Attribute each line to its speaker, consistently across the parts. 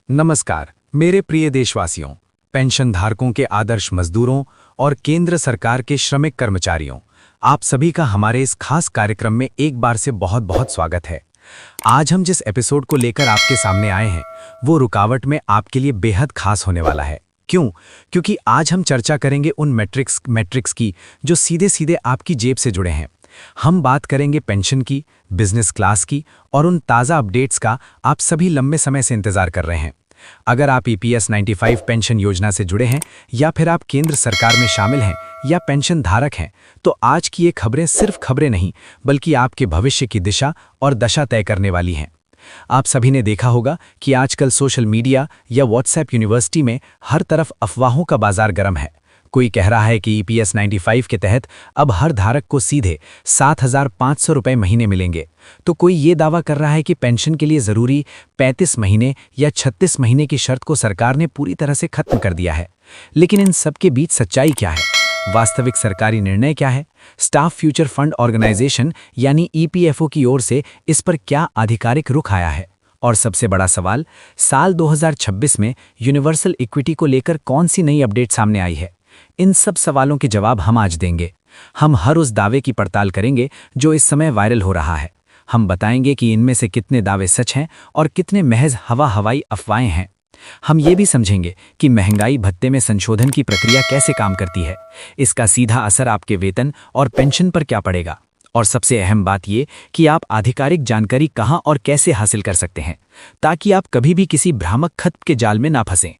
Speaker 1: नमस्कार मेरे प्रिय देशवासियों, पेंशन धारकों के आदर्श मजदूरों और केंद्र सरकार के श्रमिक कर्मचारियों, आप सभी का हमारे इस खास कार्यक्रम में एक बार से बहुत बहुत स्वागत है। आज हम जिस एपिसोड को लेकर आपके सामने आए हैं वो रुकावट में आपके लिए बेहद खास होने वाला है। क्यों? क्योंकि आज हम चर्चा करेंगे उन मैट्रिक्स की जो सीधे सीधे आपकी जेब से जुड़े हैं। हम बात करेंगे पेंशन की, बिजनेस क्लास की और उन ताज़ा अपडेट्स का आप सभी लंबे समय से इंतजार कर रहे हैं। अगर आप EPS 95 पेंशन योजना से जुड़े हैं या फिर आप केंद्र सरकार में शामिल हैं या पेंशन धारक हैं, तो आज की ये खबरें सिर्फ खबरें नहीं बल्कि आपके भविष्य की दिशा और दशा तय करने वाली हैं। आप सभी ने देखा होगा कि आजकल सोशल मीडिया या व्हाट्सएप यूनिवर्सिटी में हर तरफ अफवाहों का बाजार गर्म है। कोई कह रहा है कि EPS 95 के तहत अब हर धारक को सीधे 7,500 रुपये महीने मिलेंगे, तो कोई ये दावा कर रहा है कि पेंशन के लिए ज़रूरी 35 महीने या 36 महीने की शर्त को सरकार ने पूरी तरह से खत्म कर दिया है। लेकिन इन सब के बीच सच्चाई क्या है? वास्तविक सरकारी निर्णय क्या है? स्टाफ फ्यूचर फंड ऑर्गेनाइजेशन यानी EPFO की ओर से इस पर क्या आधिकारिक रुख आया है? और सबसे बड़ा सवाल, साल 2026 में यूनिवर्सल इक्विटी को लेकर कौन सी नई अपडेट सामने आई है? इन सब सवालों के जवाब हम आज देंगे। हम हर उस दावे की पड़ताल करेंगे जो इस समय वायरल हो रहा है। हम बताएंगे कि इनमें से कितने दावे सच हैं और कितने महज हवाई अफवाहें हैं। हम ये भी समझेंगे कि महंगाई भत्ते में संशोधन की प्रक्रिया कैसे काम करती है, इसका सीधा असर आपके वेतन और पेंशन पर क्या पड़ेगा, और सबसे अहम बात ये कि आप आधिकारिक जानकारी कहां और कैसे हासिल कर सकते हैं ताकि आप कभी भी किसी भ्रामक खत के जाल में ना फंसें।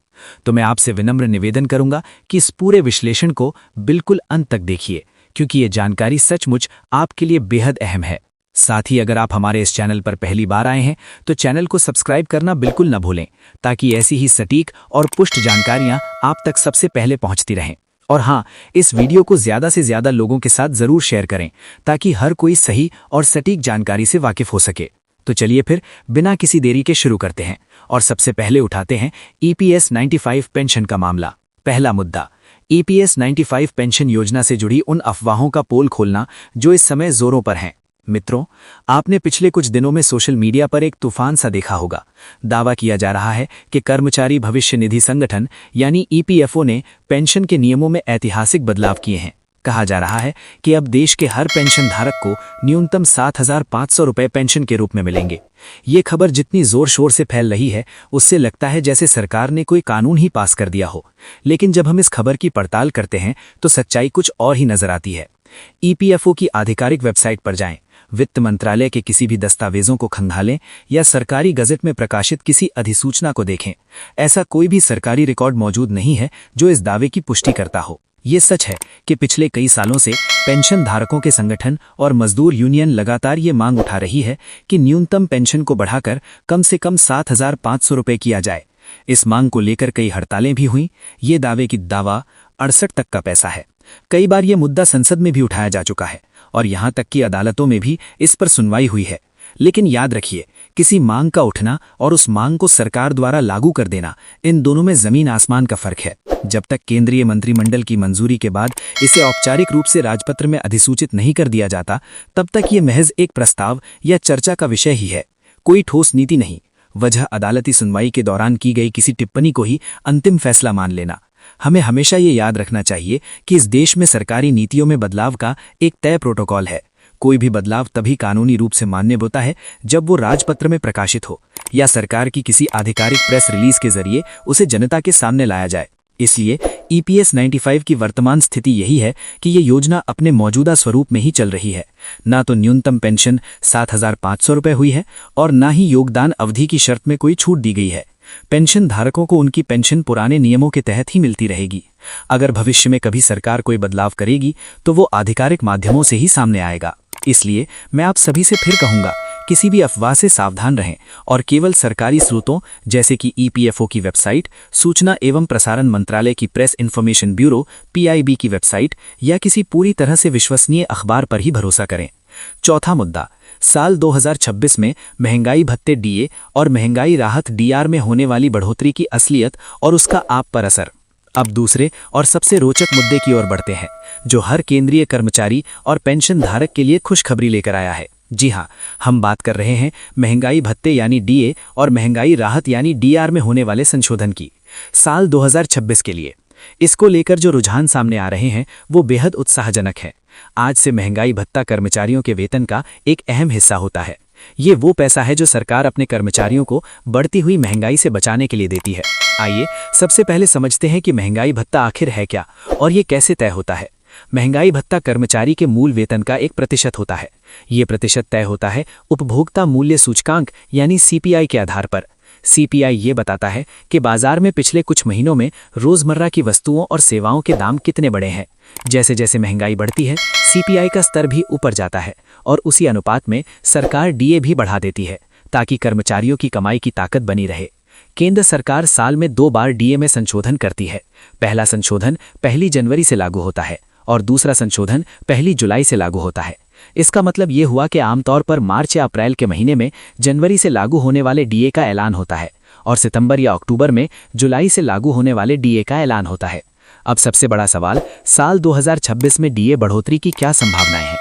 Speaker 1: तो मैं आपसे विनम्र निवेदन करूंगा कि इस पूरे विश्लेषण को बिल्कुल अंत तक देखिए, क्योंकि ये जानकारी सचमुच आपके लिए बेहद अहम है। साथ ही अगर आप हमारे इस चैनल पर पहली बार आए हैं तो चैनल को सब्सक्राइब करना बिल्कुल न भूलें, ताकि ऐसी ही सटीक और पुष्ट जानकारियां आप तक सबसे पहले पहुंचती रहें। और हाँ, इस वीडियो को ज़्यादा से ज़्यादा लोगों के साथ ज़रूर शेयर करें ताकि हर कोई सही और सटीक जानकारी से वाकिफ हो सके। तो चलिए फिर बिना किसी देरी के शुरू करते हैं और सबसे पहले उठाते हैं EPS 95 पेंशन का मामला। पहला मुद्दा, EPS 95 पेंशन योजना से जुड़ी उन अफवाहों का पोल खोलना जो इस समय जोरों पर हैं। मित्रों, आपने पिछले कुछ दिनों में सोशल मीडिया पर एक तूफान सा देखा होगा। दावा किया जा रहा है कि कर्मचारी भविष्य निधि संगठन यानी EPFO ने पेंशन के नियमों में ऐतिहासिक बदलाव किए हैं। कहा जा रहा है कि अब देश के हर पेंशन धारक को न्यूनतम 7,500 रुपये पेंशन के रूप में मिलेंगे। ये खबर जितनी जोर शोर से फैल रही है उससे लगता है जैसे सरकार ने कोई कानून ही पास कर दिया हो। लेकिन जब हम इस खबर की पड़ताल करते हैं तो सच्चाई कुछ और ही नजर आती है। EPFO की आधिकारिक वेबसाइट पर जाएं, वित्त मंत्रालय के किसी भी दस्तावेजों को खंगालें या सरकारी गजट में प्रकाशित किसी अधिसूचना को देखें। ऐसा कोई भी सरकारी रिकॉर्ड मौजूद नहीं है जो इस दावे की पुष्टि करता हो। ये सच है कि पिछले कई सालों से पेंशन धारकों के संगठन और मजदूर यूनियन लगातार ये मांग उठा रही है कि न्यूनतम पेंशन को बढ़ाकर कम से कम 7,500 रुपये किया जाए। इस मांग को लेकर कई हड़तालें भी हुईं। ये दावे की दावा 68 तक का पैसा है। कई बार ये मुद्दा संसद में भी उठाया जा चुका है और यहाँ तक कि अदालतों में भी इस पर सुनवाई हुई है। लेकिन याद रखिए, किसी मांग का उठना और उस मांग को सरकार द्वारा लागू कर देना, इन दोनों में जमीन आसमान का फर्क है। जब तक केंद्रीय मंत्रिमंडल की मंजूरी के बाद इसे औपचारिक रूप से राजपत्र में अधिसूचित नहीं कर दिया जाता, तब तक ये महज एक प्रस्ताव या चर्चा का विषय ही है, कोई ठोस नीति नहीं। वजह अदालती सुनवाई के दौरान की गई किसी टिप्पणी को ही अंतिम फैसला मान लेना। हमें हमेशा ये याद रखना चाहिए कि इस देश में सरकारी नीतियों में बदलाव का एक तय प्रोटोकॉल है। कोई भी बदलाव तभी कानूनी रूप से मान्य होता है जब वो राजपत्र में प्रकाशित हो या सरकार की किसी आधिकारिक प्रेस रिलीज के जरिए उसे जनता के सामने लाया जाए। इसलिए EPS 95 की वर्तमान स्थिति यही है कि ये योजना अपने मौजूदा स्वरूप में ही चल रही है। ना तो न्यूनतम पेंशन 7,500 रुपये हुई है और ना ही योगदान अवधि की शर्त में कोई छूट दी गई है। पेंशन धारकों को उनकी पेंशन पुराने नियमों के तहत ही मिलती रहेगी। अगर भविष्य में कभी सरकार कोई बदलाव करेगी तो वो आधिकारिक माध्यमों से ही सामने आएगा। इसलिए मैं आप सभी से फिर कहूंगा, किसी भी अफवाह से सावधान रहें और केवल सरकारी स्रोतों जैसे कि EPFO की वेबसाइट, सूचना एवं प्रसारण मंत्रालय की प्रेस इन्फॉर्मेशन ब्यूरो PIB की वेबसाइट या किसी पूरी तरह से विश्वसनीय अखबार पर ही भरोसा करें। चौथा मुद्दा, साल 2026 में महंगाई भत्ते DA और महंगाई राहत DR में होने वाली बढ़ोतरी की असलियत और उसका आप पर असर। अब दूसरे और सबसे रोचक मुद्दे की ओर बढ़ते हैं, जो हर केंद्रीय कर्मचारी और पेंशन धारक के लिए खुशखबरी लेकर आया है।
Speaker 2: जी हाँ, हम बात कर रहे हैं महंगाई भत्ते यानी डीए और महंगाई राहत यानी डीआर में होने वाले संशोधन की साल 2026 के लिए। इसको लेकर जो रुझान सामने आ रहे हैं वो बेहद उत्साहजनक है। आज से महंगाई भत्ता कर्मचारियों के वेतन का एक अहम हिस्सा होता है। ये वो पैसा है जो सरकार अपने कर्मचारियों को बढ़ती हुई महंगाई से बचाने के लिए देती है। आइए सबसे पहले समझते हैं कि महंगाई भत्ता आखिर है क्या और ये कैसे तय होता है। महंगाई भत्ता कर्मचारी के मूल वेतन का 1% होता है। ये प्रतिशत तय होता है उपभोक्ता मूल्य सूचकांक यानी सीपीआई के आधार पर। सीपीआई ये बताता है कि बाजार में पिछले कुछ महीनों में रोजमर्रा की वस्तुओं और सेवाओं के दाम कितने बढ़े हैं। जैसे जैसे महंगाई बढ़ती है सीपीआई का स्तर भी ऊपर जाता है और उसी अनुपात में सरकार डीए भी बढ़ा देती है ताकि कर्मचारियों की कमाई की ताकत बनी रहे। केंद्र सरकार साल में 2 बार डीए में संशोधन करती है। पहला संशोधन 1 जनवरी से लागू होता है और दूसरा संशोधन 1 जुलाई से लागू होता है। इसका मतलब ये हुआ कि आमतौर पर मार्च या अप्रैल के महीने में जनवरी से लागू होने वाले डीए का ऐलान होता है और सितंबर या अक्टूबर में जुलाई से लागू होने वाले डीए का ऐलान होता है। अब सबसे बड़ा सवाल, साल 2026 में डीए बढ़ोतरी की क्या संभावनाएं हैं?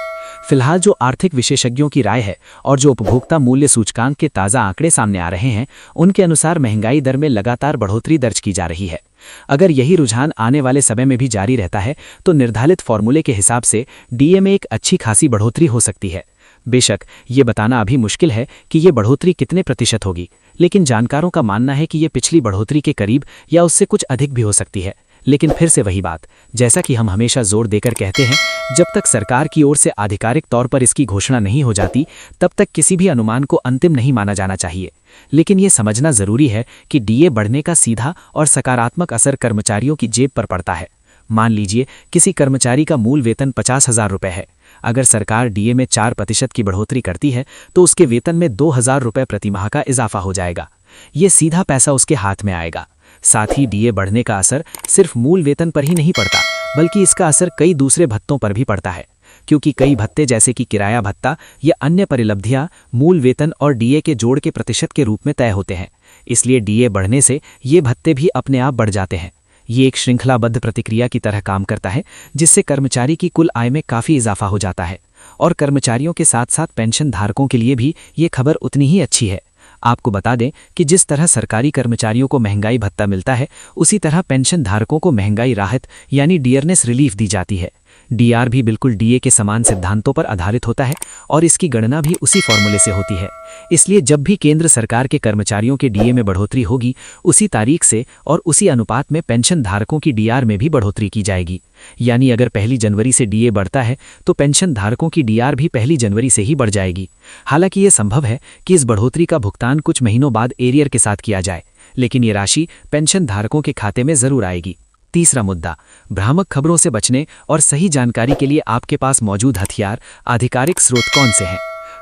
Speaker 2: फिलहाल जो आर्थिक विशेषज्ञों की राय है और जो उपभोक्ता मूल्य सूचकांक के ताज़ा आंकड़े सामने आ रहे हैं, उनके अनुसार महंगाई दर में लगातार बढ़ोतरी दर्ज की जा रही है। अगर यही रुझान आने वाले समय में भी जारी रहता है तो निर्धारित फॉर्मूले के हिसाब से डीए में एक अच्छी खासी बढ़ोतरी हो सकती है। बेशक ये बताना अभी मुश्किल है कि ये बढ़ोतरी कितने प्रतिशत होगी, लेकिन जानकारों का मानना है कि ये पिछली बढ़ोतरी के करीब या उससे कुछ अधिक भी हो सकती है। लेकिन फिर से वही बात, जैसा कि हम हमेशा जोर देकर कहते हैं, जब तक सरकार की ओर से आधिकारिक तौर पर इसकी घोषणा नहीं हो जाती तब तक किसी भी अनुमान को अंतिम नहीं माना जाना चाहिए। लेकिन ये समझना जरूरी है कि डीए बढ़ने का सीधा और सकारात्मक असर कर्मचारियों की जेब पर पड़ता है। मान लीजिए किसी कर्मचारी का मूल वेतन 50,000 रुपये है। अगर सरकार डीए में 4% की बढ़ोतरी करती है तो उसके वेतन में 2,000 रुपये प्रति माह का इजाफा हो जाएगा। ये सीधा पैसा उसके हाथ में आएगा। साथ ही डीए बढ़ने का असर सिर्फ मूल वेतन पर ही नहीं पड़ता, बल्कि इसका असर कई दूसरे भत्तों पर भी पड़ता है, क्योंकि कई भत्ते जैसे कि किराया भत्ता या अन्य परिलब्धियां मूल वेतन और डीए के जोड़ के प्रतिशत के रूप में तय होते हैं। इसलिए डीए बढ़ने से ये भत्ते भी अपने आप बढ़ जाते हैं। ये एक श्रृंखलाबद्ध प्रतिक्रिया की तरह काम करता है, जिससे कर्मचारी की कुल आय में काफ़ी इजाफा हो जाता है। और कर्मचारियों के साथ साथ पेंशन धारकों के लिए भी ये खबर उतनी ही अच्छी है। आपको बता दें कि जिस तरह सरकारी कर्मचारियों को महंगाई भत्ता मिलता है, उसी तरह पेंशन धारकों को महंगाई राहत यानी डियरनेस रिलीफ दी जाती है। डीआर भी बिल्कुल डीए के समान सिद्धांतों पर आधारित होता है और इसकी गणना भी उसी फॉर्मूले से होती है। इसलिए जब भी केंद्र सरकार के कर्मचारियों के डीए में बढ़ोतरी होगी, उसी तारीख से और उसी अनुपात में पेंशन धारकों की डीआर में भी बढ़ोतरी की जाएगी। यानी अगर 1 जनवरी से डीए बढ़ता है तो पेंशन धारकों की डीआर भी 1 जनवरी से ही बढ़ जाएगी। हालांकि ये संभव है कि इस बढ़ोतरी का भुगतान कुछ महीनों बाद एरियर के साथ किया जाए, लेकिन ये राशि पेंशन धारकों के खाते में जरूर आएगी। तीसरा मुद्दा, भ्रामक खबरों से बचने और सही जानकारी के लिए आपके पास मौजूद हथियार, आधिकारिक स्रोत कौन से हैं?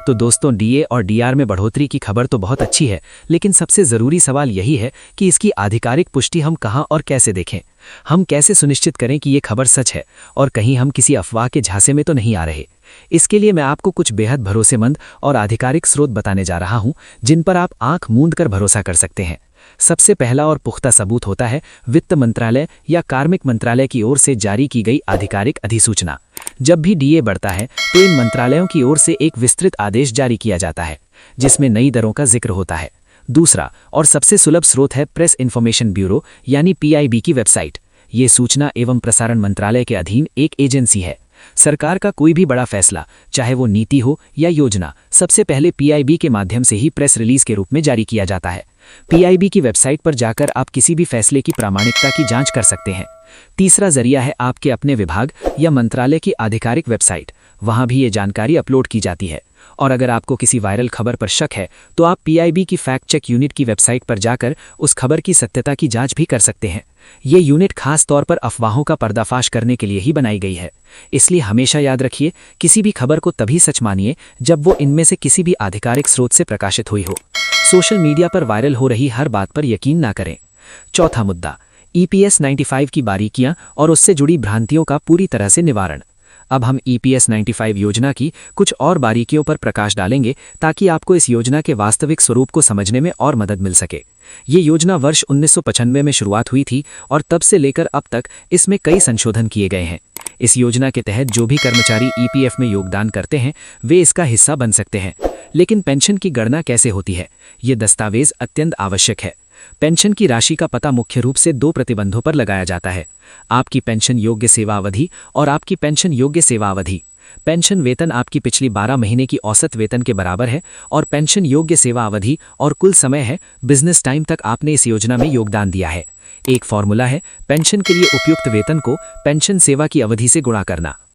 Speaker 2: तो दोस्तों, डीए और डीआर में बढ़ोतरी की खबर तो बहुत अच्छी है, लेकिन सबसे ज़रूरी सवाल यही है कि इसकी आधिकारिक पुष्टि हम कहां और कैसे देखें। हम कैसे सुनिश्चित करें कि ये खबर सच है और कहीं हम किसी अफवाह के झांसे में तो नहीं आ रहे। इसके लिए मैं आपको कुछ बेहद भरोसेमंद और आधिकारिक स्रोत बताने जा रहा हूं, जिन पर आप आंख मूंद कर भरोसा कर सकते हैं। सबसे पहला और पुख्ता सबूत होता है वित्त मंत्रालय या कार्मिक मंत्रालय की ओर से जारी की गई आधिकारिक अधिसूचना। जब भी डीए बढ़ता है तो इन मंत्रालयों की ओर से एक विस्तृत आदेश जारी किया जाता है, जिसमें नई दरों का जिक्र होता है। दूसरा और सबसे सुलभ स्रोत है प्रेस इन्फॉर्मेशन ब्यूरो यानी पीआईबी की वेबसाइट। ये सूचना एवं प्रसारण मंत्रालय के अधीन एक एजेंसी है। सरकार का कोई भी बड़ा फैसला, चाहे वो नीति हो या योजना, सबसे पहले पीआईबी के माध्यम से ही प्रेस रिलीज के रूप में जारी किया जाता है। पीआईबी की वेबसाइट पर जाकर आप किसी भी फैसले की प्रामाणिकता की जांच कर सकते हैं। तीसरा जरिया है आपके अपने विभाग या मंत्रालय की आधिकारिक वेबसाइट। वहां भी ये जानकारी अपलोड की जाती है। और अगर आपको किसी वायरल खबर पर शक है तो आप पीआईबी की फैक्ट चेक यूनिट की वेबसाइट पर जाकर उस खबर की सत्यता की जांच भी कर सकते हैं। ये यूनिट खास तौर पर अफवाहों का पर्दाफाश करने के लिए ही बनाई गई है। इसलिए हमेशा याद रखिए, किसी भी खबर को तभी सच मानिए जब वो इनमें से किसी भी आधिकारिक स्रोत से प्रकाशित हुई हो। सोशल मीडिया पर वायरल हो रही हर बात पर यकीन ना करें। चौथा मुद्दा, ईपीएस 95 की बारीकियां और उससे जुड़ी भ्रांतियों का पूरी तरह से निवारण। अब हम ईपीएस 95 योजना की कुछ और बारीकियों पर प्रकाश डालेंगे ताकि आपको इस योजना के वास्तविक स्वरूप को समझने में और मदद मिल सके। ये योजना वर्ष 1995 में शुरुआत हुई थी और तब से लेकर अब तक इसमें कई संशोधन किए गए हैं। इस योजना के तहत जो भी कर्मचारी ईपीएफ में योगदान करते हैं वे इसका हिस्सा बन सकते हैं। लेकिन पेंशन की गणना कैसे होती है, ये दस्तावेज अत्यंत आवश्यक है। पेंशन की राशि का पता मुख्य रूप से 2 प्रतिबंधों पर लगाया जाता है: आपकी पेंशन योग्य सेवा अवधि और आपकी पेंशन योग्य सेवा अवधि। पेंशन वेतन आपकी पिछली 12 महीने की औसत वेतन के बराबर है और पेंशन योग्य सेवा अवधि और कुल समय है बिजनेस टाइम तक आपने इस योजना में योगदान दिया है। एक फॉर्मूला है पेंशन के लिए उपयुक्त वेतन को पेंशन सेवा की अवधि से गुणा करना।